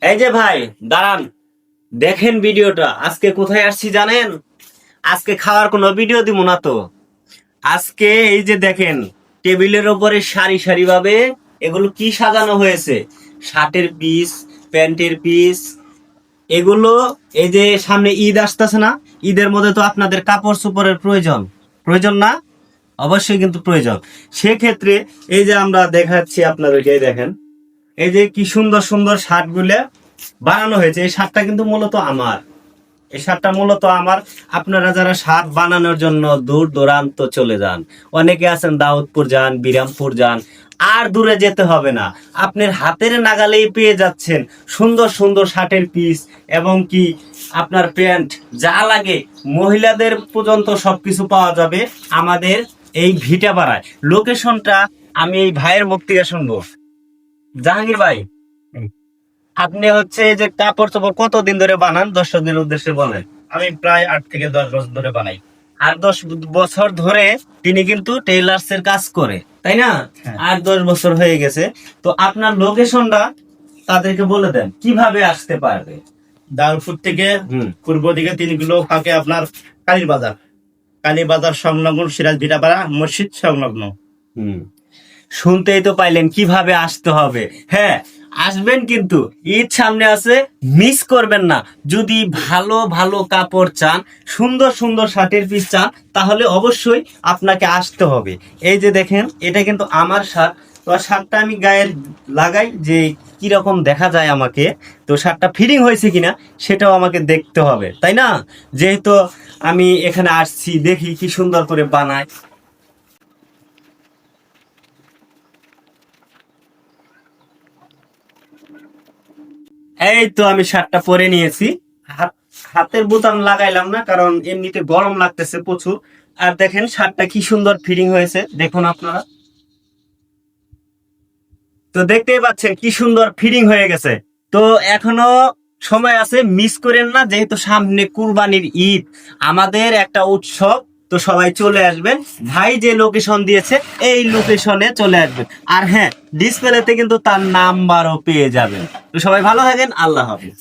এই যে ভাই, দাঁড়ান, দেখেন ভিডিওটা। আজকে কোথায় আসছি জানেন? আজকে খাওয়ার কোনো ভিডিও দিব না তো। আজকে এই যে দেখেন, টেবিলের ওপরে সারি সারি ভাবে এগুলো কি সাজানো হয়েছে। শার্টের পিস, প্যান্টের পিস, এগুলো। এই যে সামনে ঈদ আসতেছে না, ঈদের মধ্যে তো আপনাদের কাপড় চোপড়ের প্রয়োজন, প্রয়োজন না? অবশ্যই কিন্তু প্রয়োজন। সেক্ষেত্রে এই যে আমরা দেখাচ্ছি আপনাদেরকে, এই দেখেন, এই যে কি সুন্দর সুন্দর শার্ট গুলা বানানো হয়েছে। এই শার্টটা কিন্তু মূলত আমার, এই শার্টটা মূলত আমার। আপনারা যারা শার্ট বানানোর জন্য দূর দূরান্ত চলে যান, অনেকে আছেন দাউদপুর যান, বিরামপুর যান, আর দূরে যেতে হবে না, আপনার হাতের নাগালেই পেয়ে যাচ্ছেন সুন্দর সুন্দর শার্টের পিস, এবং কি আপনার প্যান্ট, যা লাগে মহিলাদের পর্যন্ত সবকিছু পাওয়া যাবে আমাদের এই ভিটাপাড়ায়। লোকেশনটা আমি এই ভাইয়ের মুখ থেকে শুনবো। জাহাঙ্গীর ভাই, আপনি হচ্ছে এই যে কাপড় চোপড় কতদিন ধরে বানান, দর্শকদের উদ্দেশ্যে বলেন। আমি প্রায় 8 থেকে 10 বছর ধরে বানাই। আর 10 বছর ধরে তিনি কিন্তু টেইলার্স এর কাজ করে, তাই না? হ্যাঁ। 8-10 বছর হয়ে গেছে। তো আপনার লোকেশনটা তাদেরকে বলে দেন কিভাবে আসতে পারবে। দাউদপুর থেকে হুম পূর্ব দিকে 3 কিলো ফাঁকে আপনার কালীবাজার, কালীবাজার সংলগ্ন সিরাজ ভিটাপাড়া মসজিদ সংলগ্ন। হুম শুনতেই তো পাইলেন কিভাবে আসতে হবে। হ্যাঁ, আসবেন, কিন্তু ঈদ সামনে আছে, মিস করবেন না। যদি ভালো ভালো কাপড় চান, সুন্দর সুন্দর শার্টের পিস চান, তাহলে অবশ্যই আপনাকে আসতে হবে। এই যে দেখেন, এটা কিন্তু আমার শার্ট। তো শার্টটা আমি গায়ে লাগাই যে কিরকম দেখা যায় আমাকে। তো শার্টটা ফিটিং হয়েছে কিনা সেটাও আমাকে দেখতে হবে, তাই না? যেহেতু আমি এখানে আসছি, দেখি কি সুন্দর করে বানায়। এই তো আমি শার্টটা পরে নিয়েছি। হাতের বোতাম লাগাইলাম না, কারণ এমনিতে গরম লাগতেছে প্রচুর। আর দেখেন শার্টটা কি সুন্দর ফিটিং হয়েছে, দেখুন আপনারা। তো দেখতেই পাচ্ছেন কি সুন্দর ফিটিং হয়ে গেছে। তো এখনো সময় আছে, মিস করেন না, যেহেতু সামনে কুরবানির ঈদ, আমাদের একটা উৎসব। তো সবাই চলে আসবেন, ভাই যে লোকেশন দিয়েছে এই লোকেশনে চলে আসবেন। আর হ্যাঁ, ডিসপ্লেতে কিন্তু তার নাম্বারও পেয়ে যাবেন। তো সবাই ভালো থাকেন, আল্লাহ হাফিজ।